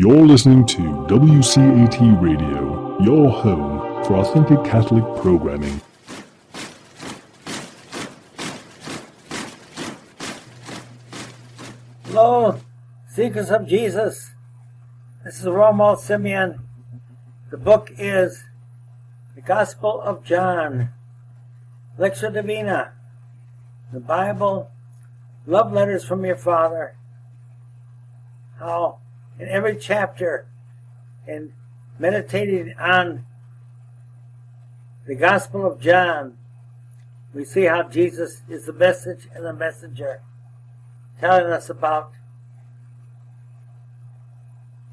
You're listening to WCAT Radio, your home for authentic Catholic programming. Hello, Seekers of Jesus. This is Romuald Simeone. The book is the Gospel of John, Lectio Divina, the Bible, love letters from your Father. How in every chapter, in meditating on the Gospel of John, we see how Jesus is the message and the messenger, telling us about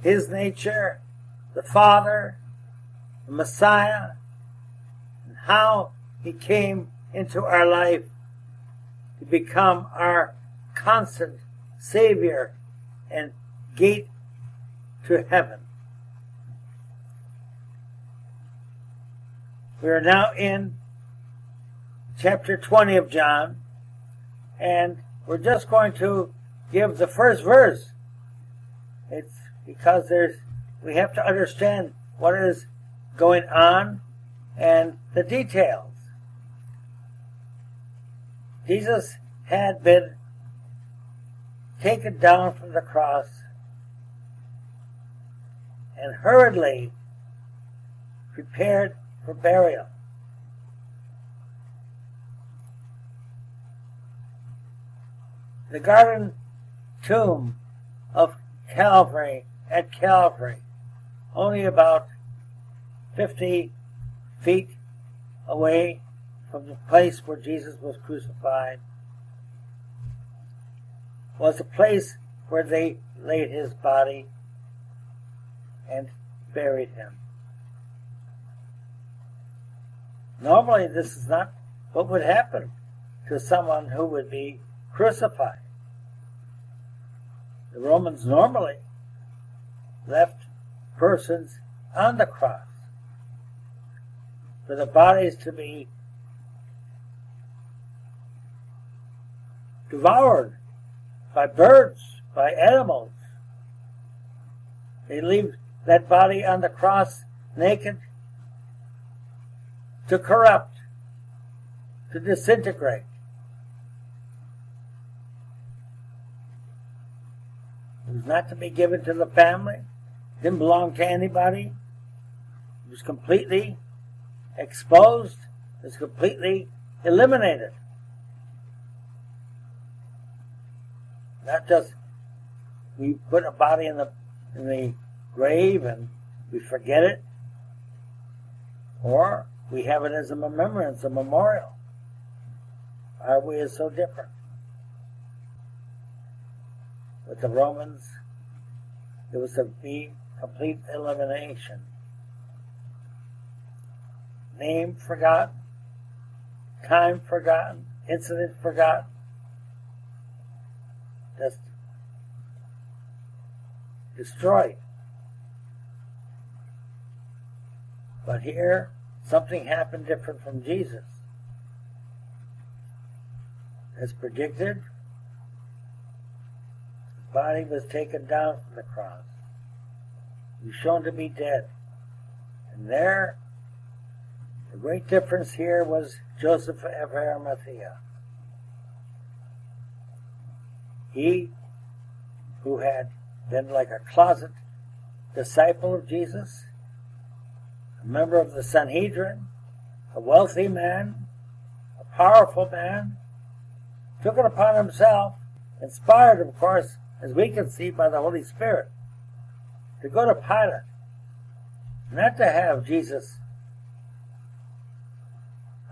his nature, the Father, the Messiah, and how he came into our life to become our constant Savior and gate to heaven. We are now in chapter 20 of John, and we're just going to give the first verse. It's because we have to understand what is going on and the details. Jesus had been taken down from the cross and hurriedly prepared for burial. The garden tomb of Calvary, at Calvary, only about 50 feet away from the place where Jesus was crucified, was the place where they laid his body and buried him. Normally, this is not what would happen to someone who would be crucified. The Romans normally left persons on the cross for the bodies to be devoured by birds, by animals. They leave that body on the cross naked to corrupt, to disintegrate. It was not to be given to the family. It didn't belong to anybody. It was completely exposed. It was completely eliminated. Not just we put a body in the grave and we forget it, or we have it as a remembrance, a memorial. Our way is so different. With the Romans, it was to be complete elimination. Name forgotten, time forgotten, incident forgotten. Just destroyed. But here, something happened different from Jesus. As predicted, his body was taken down from the cross. He was shown to be dead. And there, the great difference here was Joseph of Arimathea. He, who had been like a closet disciple of Jesus, a member of the Sanhedrin, a wealthy man, a powerful man, took it upon himself, inspired, of course, as we can see by the Holy Spirit, to go to Pilate, not to have Jesus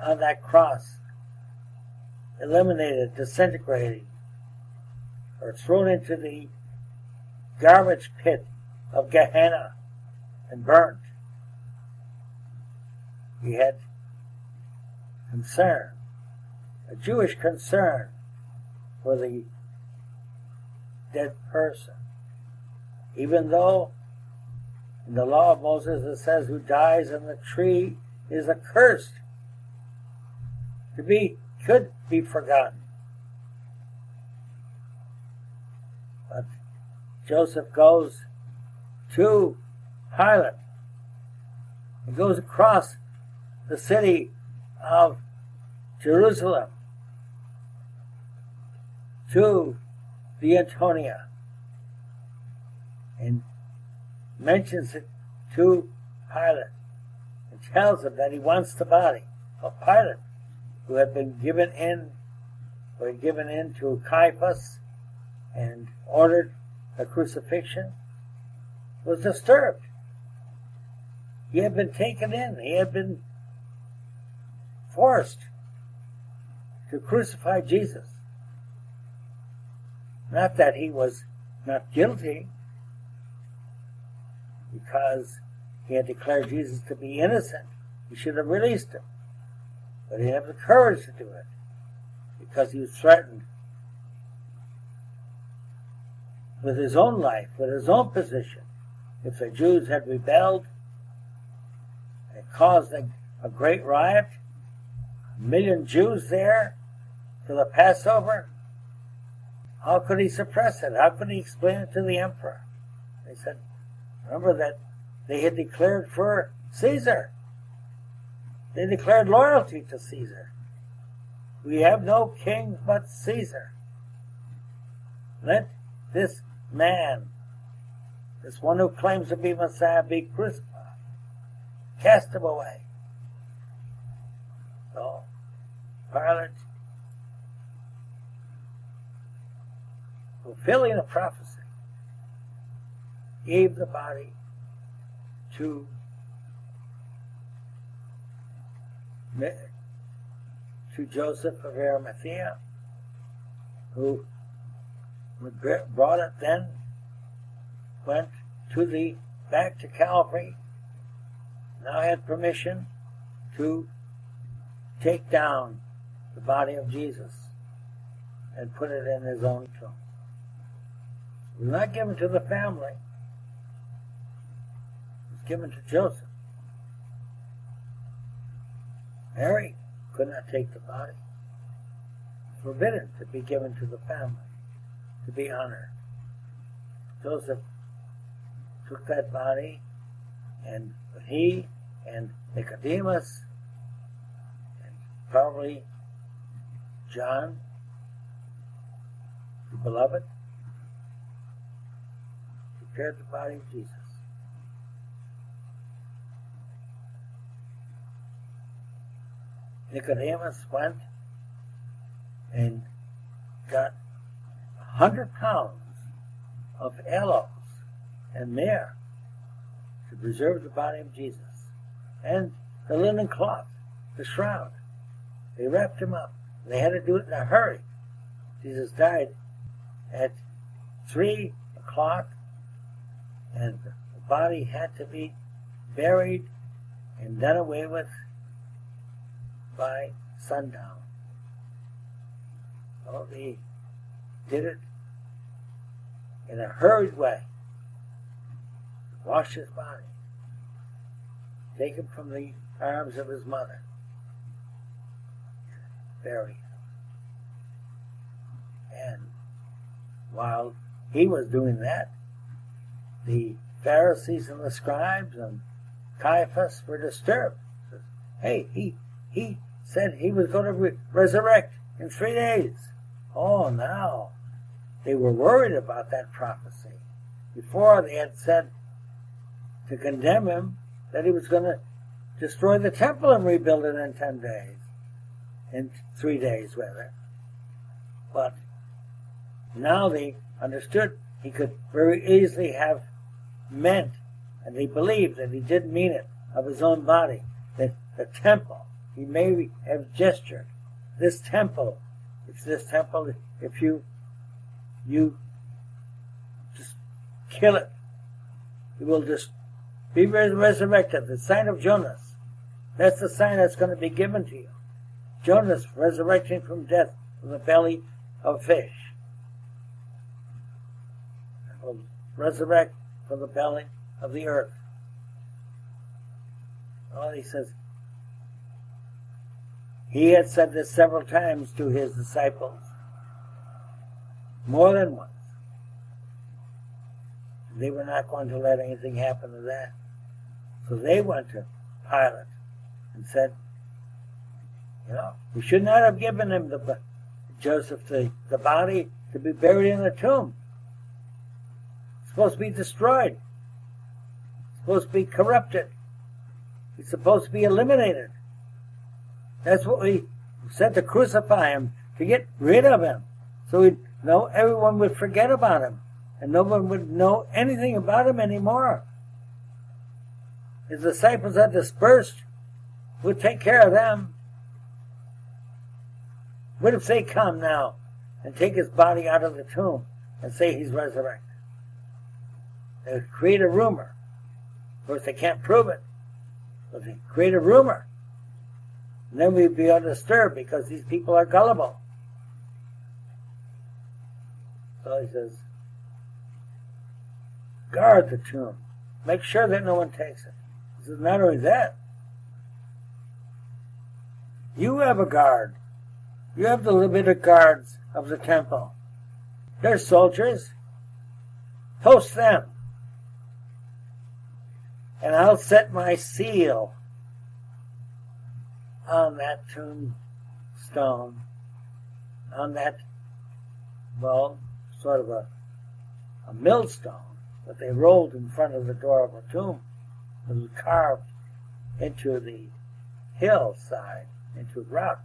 on that cross, eliminated, disintegrated, or thrown into the garbage pit of Gehenna and burnt. He had concern, a Jewish concern for the dead person. Even though in the law of Moses it says, who dies on the tree is accursed, could be forgotten. But Joseph goes to Pilate. He goes across the city of Jerusalem to the Antonia and mentions it to Pilate and tells him that he wants the body of Pilate, who had been given in to Caiaphas and ordered a crucifixion, was disturbed. He had been taken in. He had been forced to crucify Jesus. Not that he was not guilty, because he had declared Jesus to be innocent. He should have released him. But he didn't have the courage to do it, because he was threatened with his own life, with his own position. If the Jews had rebelled and caused a great riot, 1 million Jews there for the Passover, how could he suppress it? How could he explain it to the emperor? They said, remember that they had declared for Caesar. They declared loyalty to Caesar. We have no king but Caesar. Let this man, this one who claims to be Messiah, be crucified. Cast him away. So, Pilate, fulfilling a prophecy, gave the body to Joseph of Arimathea, who brought it then, went back to Calvary, now had permission to take down the body of Jesus and put it in his own tomb. It was not given to the family. It was given to Joseph. Mary could not take the body. Forbidden to be given to the family, to be honored. Joseph took that body, and he and Nicodemus, and probably John, the beloved, prepared the body of Jesus. Nicodemus went and got 100 pounds of aloes and myrrh to preserve the body of Jesus, and the linen cloth, the shroud. They wrapped him up. They had to do it in a hurry. Jesus died at 3 o'clock, and the body had to be buried and done away with by sundown. So they did it in a hurried way. Wash his body. Take him from the arms of his mother. Bury him. And while he was doing that, the Pharisees and the scribes and Caiaphas were disturbed. Hey, he said he was going to resurrect in 3 days. Oh, now they were worried about that prophecy. Before, they had said to condemn him that he was going to destroy the temple and rebuild it in 10 days. In 3 days, rather. But now they understood he could very easily have meant, and they believed that he did mean it, of his own body, that the temple, he may have gestured, this temple, if you just kill it, it will just be resurrected. The sign of Jonas, that's the sign that's going to be given to you. Jonas resurrecting from death from the belly of fish. It will resurrect from the belly of the earth. Oh, he says, he had said this several times to his disciples, more than once. They were not going to let anything happen to that. So they went to Pilate and said, we should not have given him Joseph the body to be buried in a tomb. It's supposed to be destroyed. It's supposed to be corrupted. He's supposed to be eliminated. That's what we said, to crucify him, to get rid of him. So everyone would forget about him, and no one would know anything about him anymore. His disciples had dispersed. We'll take care of them. What if they come now and take his body out of the tomb and say he's resurrected? They would create a rumor. Of course, they can't prove it, but they create a rumor. And then we'd be undisturbed because these people are gullible. So he says, guard the tomb. Make sure that no one takes it. He says, not only that, you have a guard. You have the Levitic guards of the temple. They're soldiers. Post them. And I'll set my seal on that tombstone, on that, sort of a millstone that they rolled in front of the door of a tomb. It was carved into the hillside, into rock.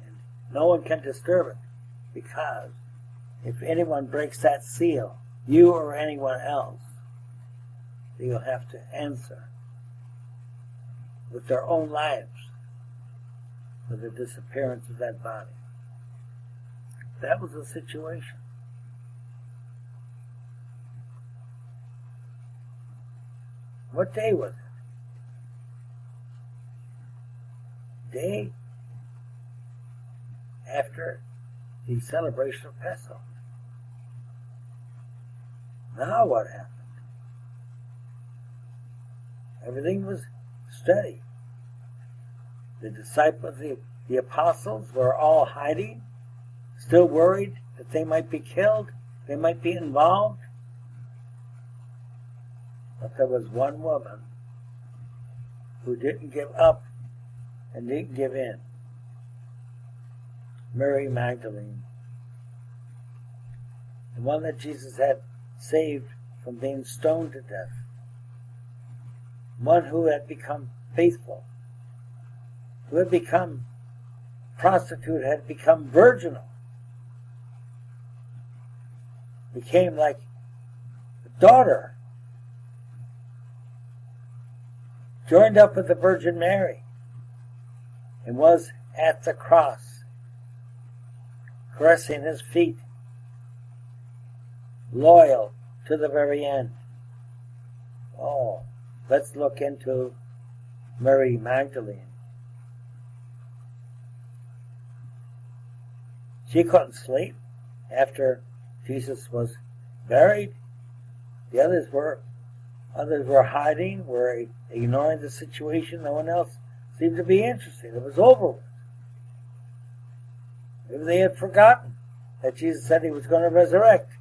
And no one can disturb it, because if anyone breaks that seal, you or anyone else, you'll have to answer with their own lives for the disappearance of that body. That was the situation. What day was it? Day after the celebration of Passover. Now what happened? Everything was steady. The disciples, the apostles were all hiding, still worried that they might be killed, they might be involved. But there was one woman who didn't give up and didn't give in. Mary Magdalene. The one that Jesus had saved from being stoned to death. One who had become faithful, who had become prostitute, had become virginal, became like a daughter, joined up with the Virgin Mary, and was at the cross, caressing his feet, loyal to the very end. Oh, let's look into Mary Magdalene. She couldn't sleep after Jesus was buried. The others were hiding, were ignoring the situation. No one else seemed to be interested. It was over with. Maybe they had forgotten that Jesus said he was going to resurrect.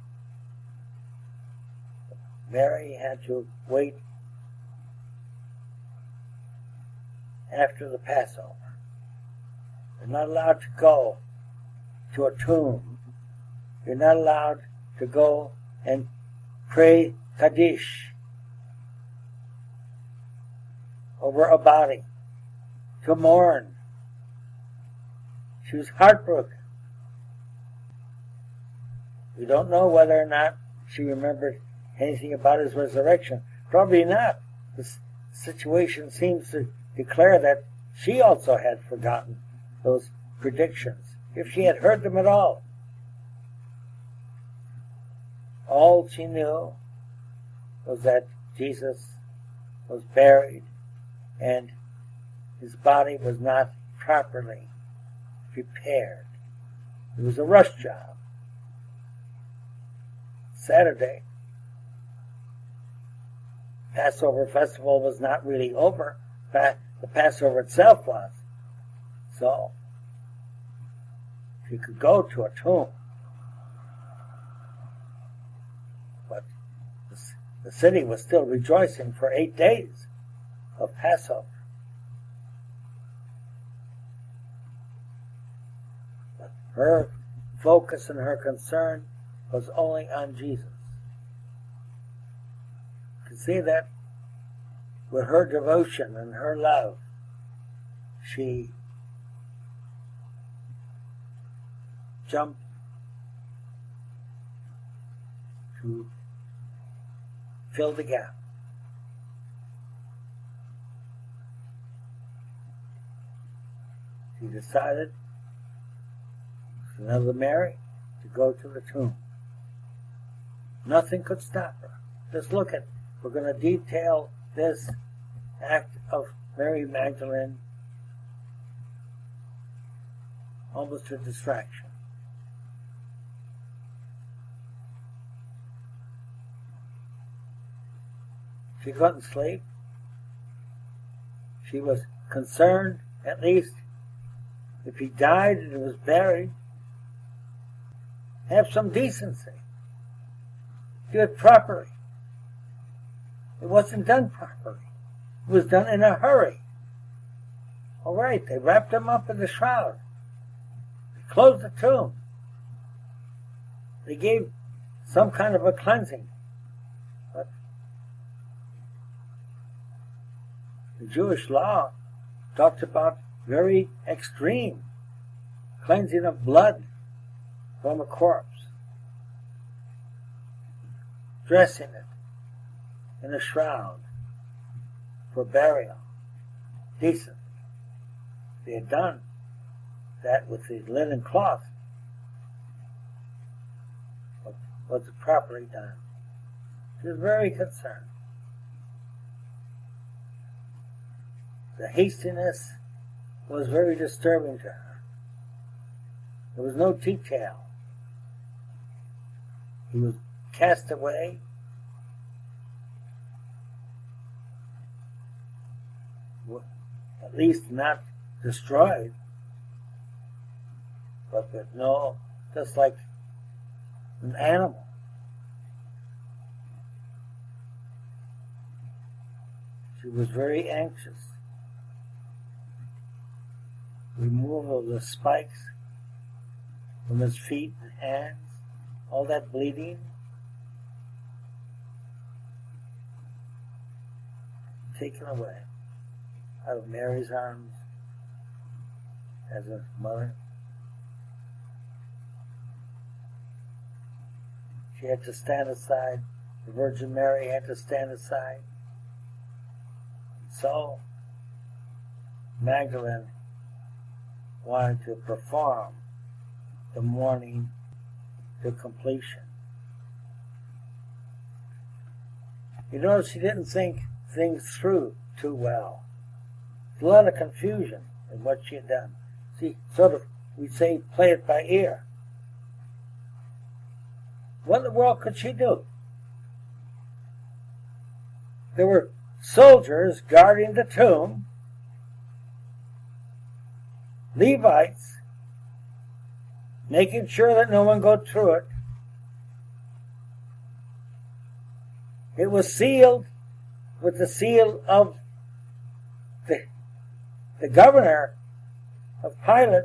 Mary had to wait after the Passover. You're not allowed to go to a tomb. You're not allowed to go and pray Kaddish over a body, to mourn. She was heartbroken. We don't know whether or not she remembered anything about his resurrection. Probably not. The situation seems to declare that she also had forgotten those predictions, if she had heard them at all. All she knew was that Jesus was buried and his body was not properly prepared. It was a rush job. Saturday, Passover festival was not really over. The Passover itself was. So, she could go to a tomb. The city was still rejoicing for 8 days of Passover. But her focus and her concern was only on Jesus. You can see that with her devotion and her love, she jumped to fill the gap. She decided, another Mary, to go to the tomb. Nothing could stop her. Just look at, we're going to detail this act of Mary Magdalene, almost a distraction. She couldn't sleep. She was concerned, at least, if he died and was buried, have some decency. Do it properly. It wasn't done properly. It was done in a hurry. All right, they wrapped him up in the shroud. They closed the tomb. They gave some kind of a cleansing. But the Jewish law talks about very extreme cleansing of blood from a corpse, dressing it in a shroud for burial, decent. They had done that with the linen cloth, but was it properly done? She was very concerned. The hastiness was very disturbing to her. There was no detail. He was cast away. At least not destroyed. But no, just like an animal. She was very anxious. Removal of the spikes from his feet and hands, all that bleeding. Taken away out of Mary's arms as a mother. She had to stand aside. The Virgin Mary had to stand aside. So Magdalene wanted to perform the mourning to completion. You notice she didn't think things through too well. There's a lot of confusion in what she had done. See, sort of, we say, play it by ear. What in the world could she do? There were soldiers guarding the tomb, Levites, making sure that no one go through it. It was sealed with the seal of the governor of Pilate.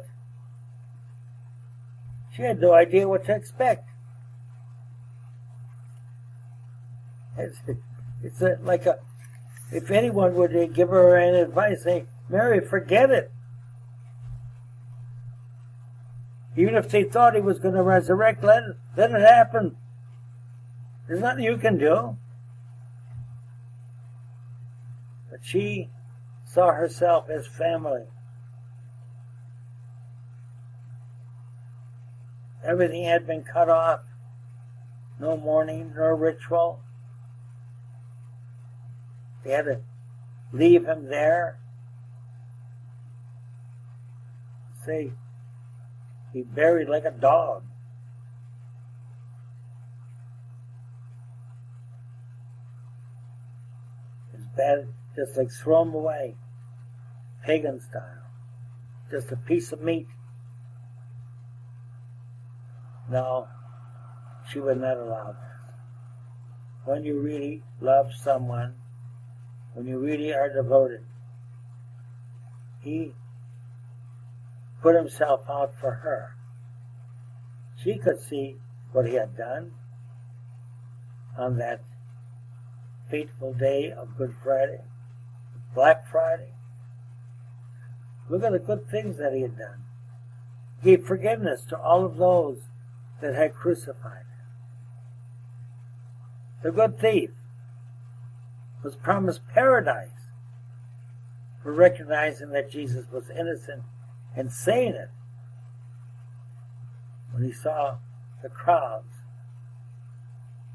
She had no idea what to expect. It's like if anyone would give her any advice, say, Mary, forget it. Even if they thought he was going to resurrect, let it happen. There's nothing you can do. But she saw herself as family. Everything had been cut off. No mourning, no ritual. They had to leave him there. Say, he buried like a dog. It's bad, just like throw him away, pagan style. Just a piece of meat. No, she would not allow that. when you really love someone, when you really are devoted. He put himself out for her. She could see what he had done on that fateful day of Good Friday, Black Friday. Look at the good things that he had done. He gave forgiveness to all of those that had crucified him. The good thief was promised paradise for recognizing that Jesus was innocent and saying it when he saw the crowds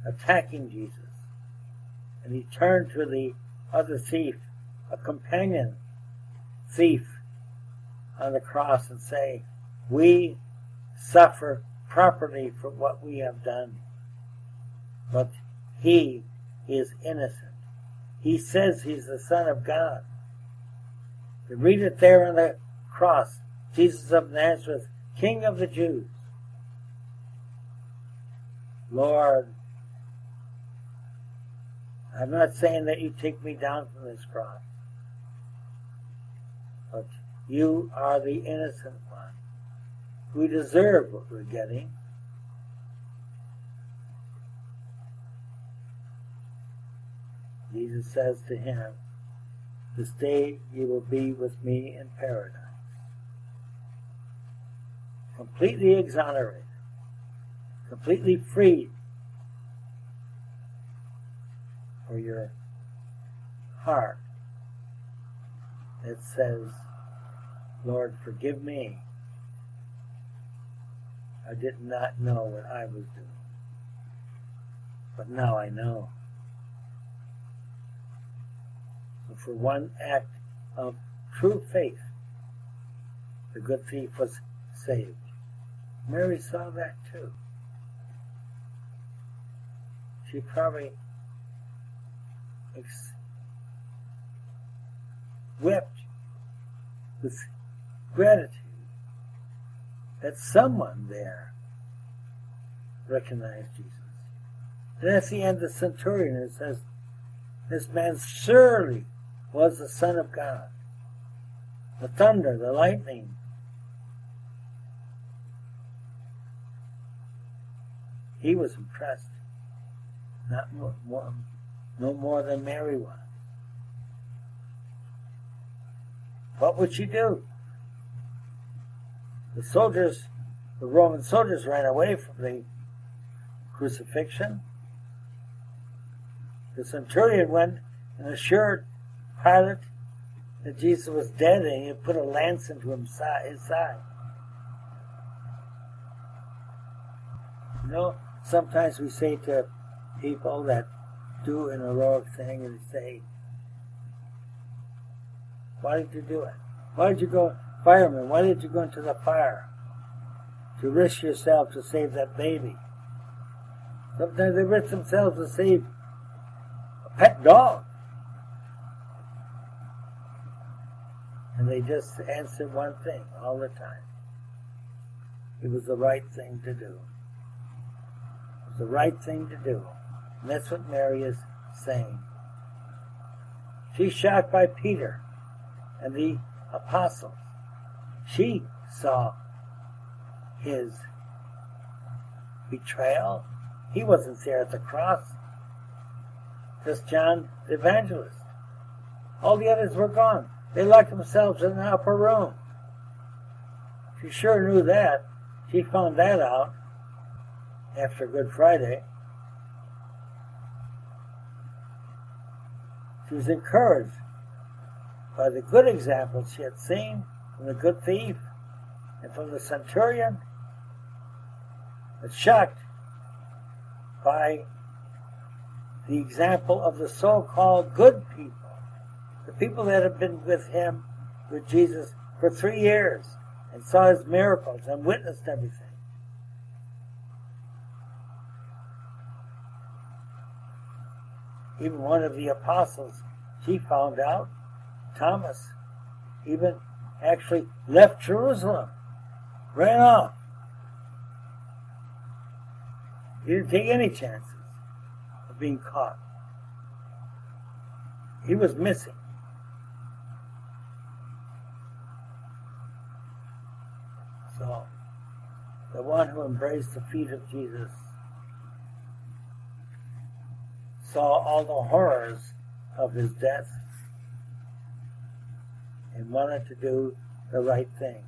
attacking Jesus. And he turned to the other thief, a companion thief on the cross, and say, we suffer properly for what we have done, but he is innocent. He says he's the Son of God. You read it there on the cross, Jesus of Nazareth, King of the Jews. Lord, I'm not saying that you take me down from this cross, but you are the innocent one. We deserve what we're getting. Jesus says to him, this day you will be with me in paradise. Completely exonerated, completely freed for your heart that says, Lord, forgive me. I did not know what I was doing, but now I know. So for one act of true faith, the good thief was saved. Mary saw that too. She probably wept with gratitude that someone there recognized Jesus. And at the end, the centurion, it says, this man surely was the Son of God. The thunder, the lightning. He was impressed, no more than Mary was. What would she do? The Roman soldiers ran away from the crucifixion. The centurion went and assured Pilate that Jesus was dead, and he had put a lance into his side. You know, sometimes we say to people that do an heroic thing, and they say, why did you do it? Why did you go, fireman, why did you go into the fire? To risk yourself to save that baby. Sometimes they risk themselves to save a pet dog. And they just answer one thing all the time. It was the right thing to do. It was the right thing to do. And that's what Mary is saying. She's shocked by Peter and the apostles. She saw his betrayal. He wasn't there at the cross. Just John the evangelist. All the others were gone. They locked themselves in the upper room. She sure knew that. She found that out after Good Friday. She was encouraged by the good examples she had seen from the good thief and from the centurion, but shocked by the example of the so-called good people, the people that had been with him, with Jesus, for 3 years and saw his miracles and witnessed everything. Even one of the apostles, she found out, Thomas, even actually left Jerusalem, ran off. He didn't take any chances of being caught. He was missing. So, the one who embraced the feet of Jesus saw all the horrors of his death and wanted to do the right thing.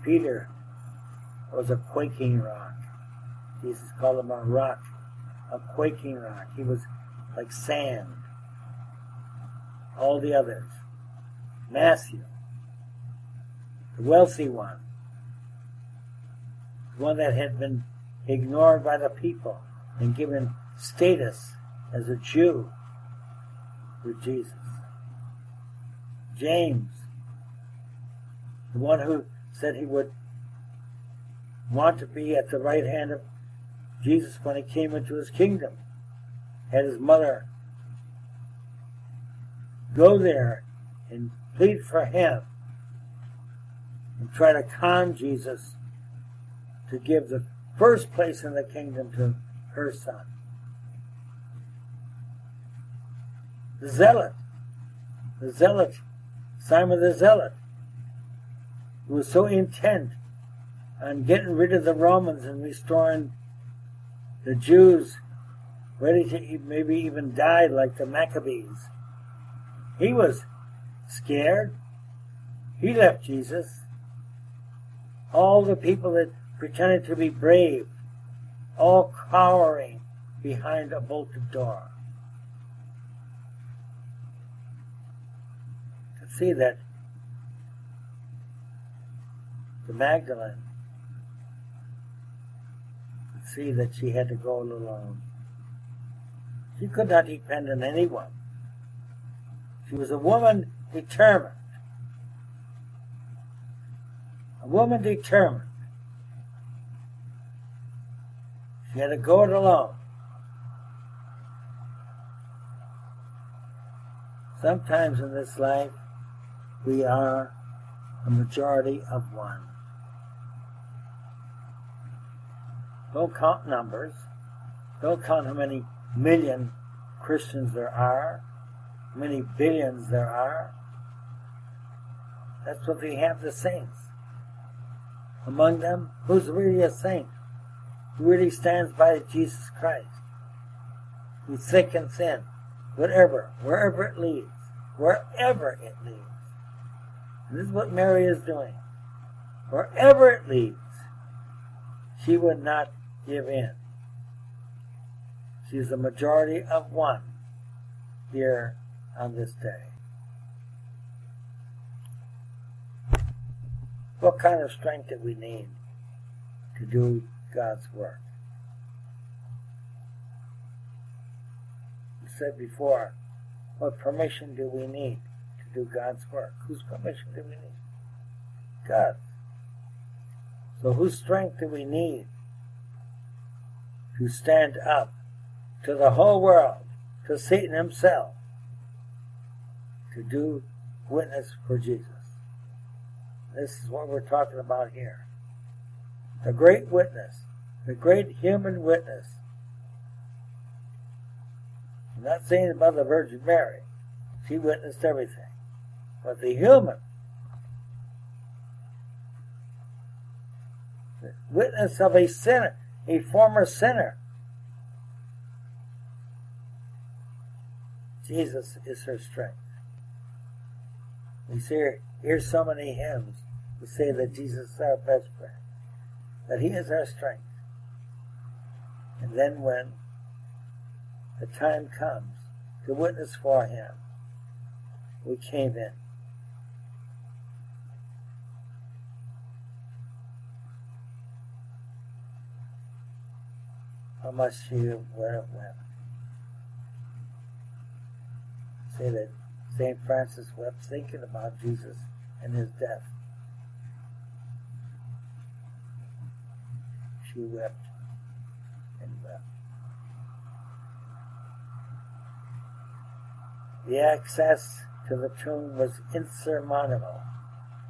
Peter was a quaking rock. Jesus called him a rock, a quaking rock. He was like sand. All the others. Matthew, the wealthy one, the one that had been ignored by the people and given status as a Jew with Jesus. James, the one who said he would want to be at the right hand of Jesus when he came into his kingdom. Had his mother go there and plead for him and try to con Jesus to give the first place in the kingdom to her son. The zealot, Simon the Zealot, who was so intent on getting rid of the Romans and restoring the Jews, ready to maybe even die like the Maccabees. He was scared. He left Jesus. All the people that pretended to be brave, all cowering behind a bolted door. To see that the Magdalene could see that she had to go alone. She could not depend on anyone. She was a woman determined. A woman determined. She had to go it alone. Sometimes in this life, we are a majority of one. Don't count numbers. Don't count how many million Christians there are, how many billions there are. That's what we have, the saints. Among them, who's really a saint? Who really stands by Jesus Christ? Who's thick and thin, wherever it leads. Wherever it leads. And this is what Mary is doing. Wherever it leads, she would not give in. She is the majority of one here on this day. What kind of strength do we need to do God's work? We said before, what permission do we need to do God's work? Whose permission do we need? God's. So whose strength do we need to stand up to the whole world, to Satan himself, to do witness for Jesus? This is what we're talking about here. The great witness, the great human witness. I'm not saying about the Virgin Mary. She witnessed everything. But the human, the witness of a sinner, a former sinner. Jesus is her strength. We hear so many hymns who say that Jesus is our best friend, that he is our strength. And then when the time comes to witness for him, we cave in. How much she would have wept. Say that St. Francis wept thinking about Jesus and his death. She wept and wept. The access to the tomb was insurmountable.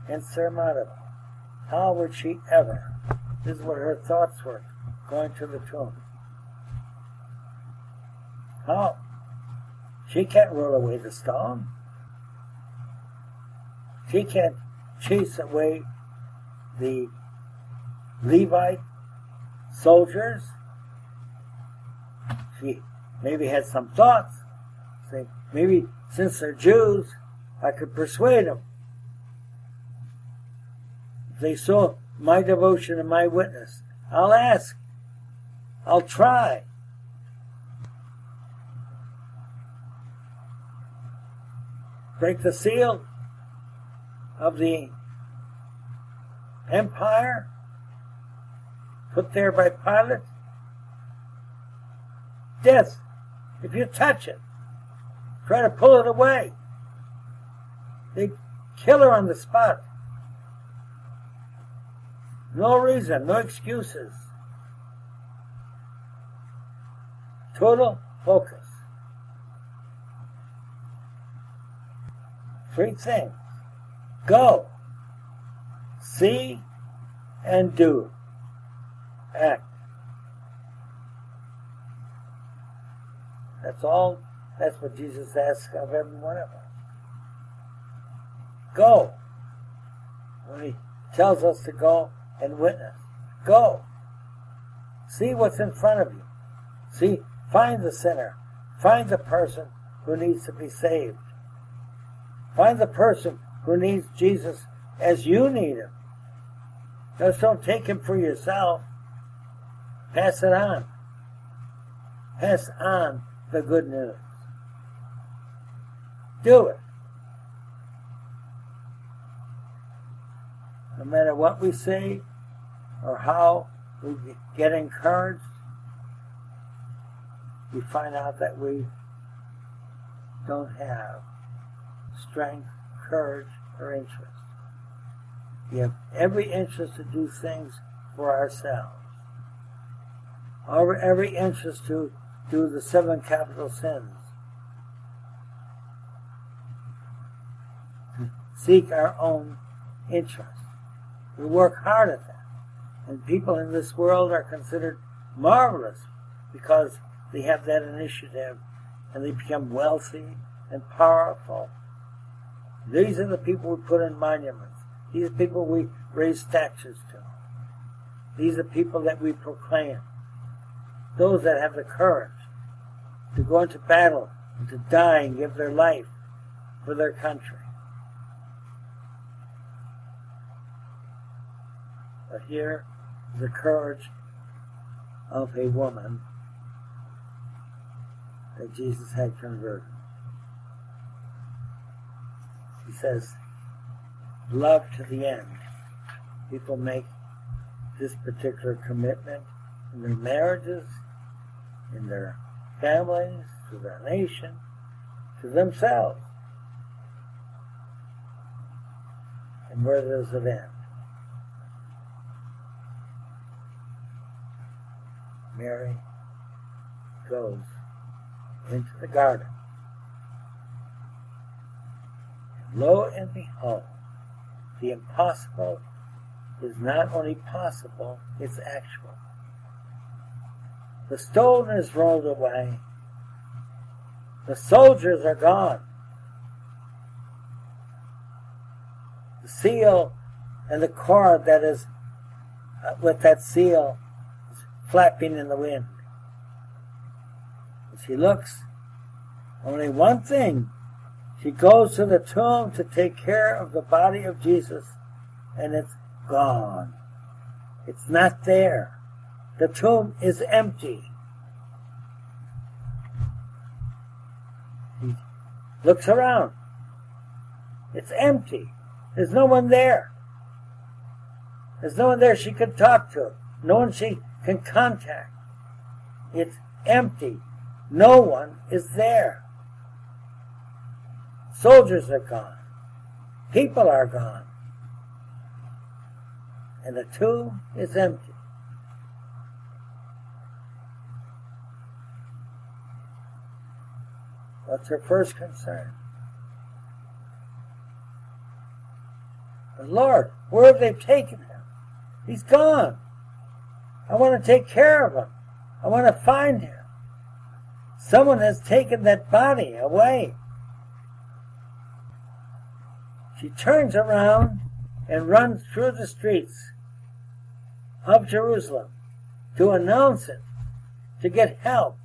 insurmountable. How would she ever? This is what her thoughts were going to the tomb. How? She can't roll away the stone. She can't chase away the Levite soldiers. She maybe had some thoughts. Say, maybe since they're Jews, I could persuade them. If they saw my devotion and my witness, I'll ask. I'll try. Break the seal of the empire put there by Pilate. Death, if you touch it. Try to pull it away. They kill her on the spot. No reason, no excuses. Total focus. 3 things. Go. See and do. Act. That's all. That's what Jesus asks of every one of us. Go. When he tells us to go and witness. Go. See what's in front of you. See, find the sinner. Find the person who needs to be saved. Find the person who needs Jesus as you need him. Just don't take him for yourself. Pass it on. Pass on the good news. Do it. No matter what we say or how we get encouraged, we find out that we don't have strength, courage, or interest. We have every interest to do things for ourselves. Every interest to do the 7 capital sins. To seek our own interest. We work hard at that. And people in this world are considered marvelous because they have that initiative and they become wealthy and powerful. These are the people we put in monuments. These are people we raise statues to. These are people that we proclaim. Those that have the courage to go into battle and to die and give their life for their country. But here is the courage of a woman that Jesus had converted. He says, love to the end. People make this particular commitment in their marriages, in their families, to their nation, to themselves. And where does it end? Mary goes into the garden. And lo and behold, the impossible is not only possible, it's actual. The stone is rolled away. The soldiers are gone. The seal and the cord that is with that seal is flapping in the wind. And she looks, only one thing. She goes to the tomb to take care of the body of Jesus, and it's gone. It's not there. The tomb is empty. She looks around. It's empty. There's no one there. There's no one there she can talk to. No one she can contact. It's empty. No one is there. Soldiers are gone. People are gone. And the tomb is empty. What's her first concern? But Lord, where have they taken him? He's gone. I want to take care of him. I want to find him. Someone has taken that body away. She turns around and runs through the streets of Jerusalem to announce it, to get help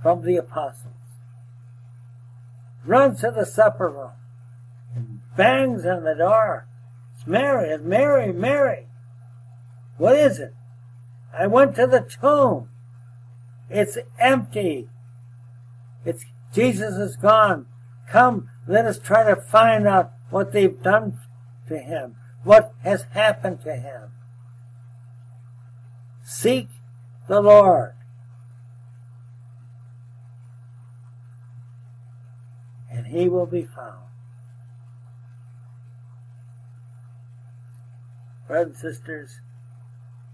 from the apostles. Runs to the supper room and bangs on the door. It's Mary, it's Mary, Mary. What is it? I went to the tomb. It's empty. Jesus is gone. Come, let us try to find out what they've done to him, what has happened to him. Seek the Lord. And he will be found. Brothers and sisters,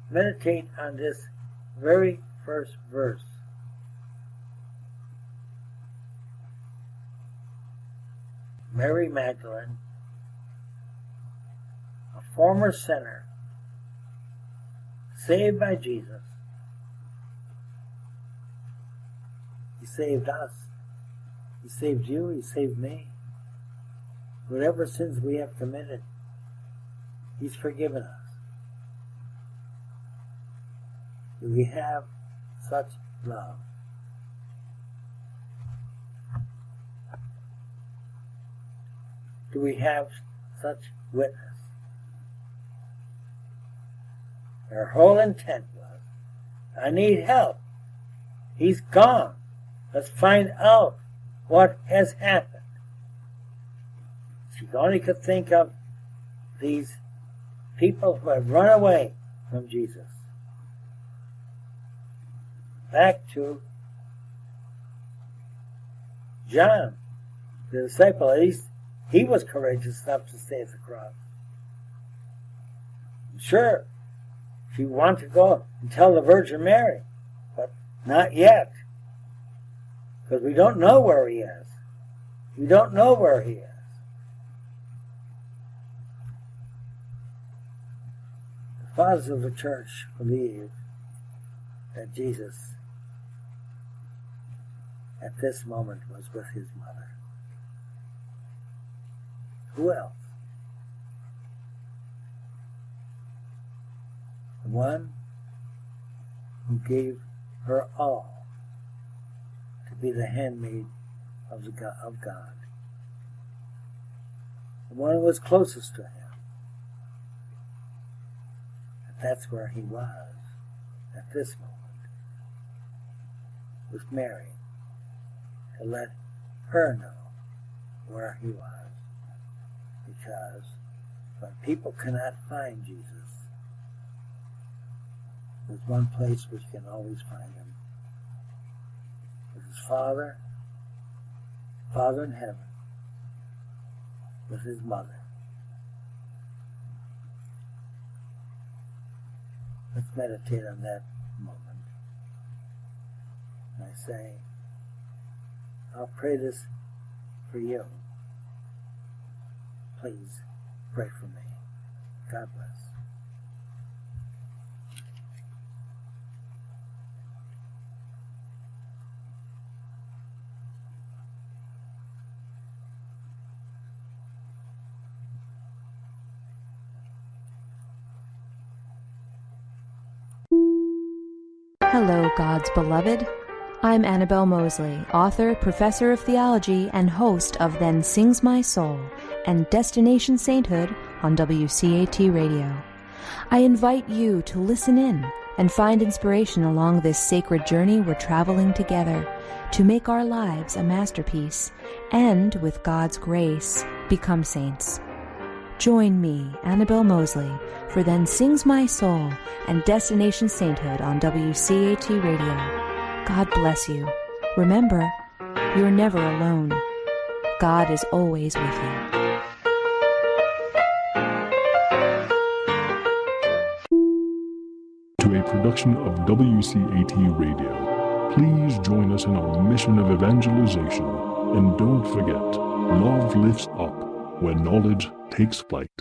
meditate on this very first verse. Mary Magdalene, a former sinner, saved by Jesus. He saved us. He saved you. He saved me. Whatever sins we have committed, he's forgiven us. Do we have such love? Do we have such witness? Her whole intent was, I need help. He's gone. Let's find out what has happened. She only could think of these people who had run away from Jesus. Back to John, the disciple. At least he was courageous enough to stay at the cross. Sure, she wanted to go and tell the Virgin Mary, but not yet. Because we don't know where he is. We don't know where he is. The fathers of the church believe that Jesus at this moment was with his mother. Who else? The one who gave her all to be the handmaid of God. The one who was closest to him. And that's where he was at this moment, with Mary, to let her know where he was. Because when people cannot find Jesus, there's one place where you can always find him. With his Father in heaven, with his mother. Let's meditate on that moment. And I say, I'll pray this for you. Please pray for me. God bless. Hello, God's beloved. I'm Annabelle Mosley, author, professor of theology, and host of Then Sings My Soul and Destination Sainthood on WCAT Radio. I invite you to listen in and find inspiration along this sacred journey we're traveling together to make our lives a masterpiece and, with God's grace, become saints. Join me, Annabelle Mosley, for Then Sings My Soul and Destination Sainthood on WCAT Radio. God bless you. Remember, you're never alone. God is always with you. To a production of WCAT Radio, please join us in our mission of evangelization. And don't forget, love lifts up when knowledge takes flight.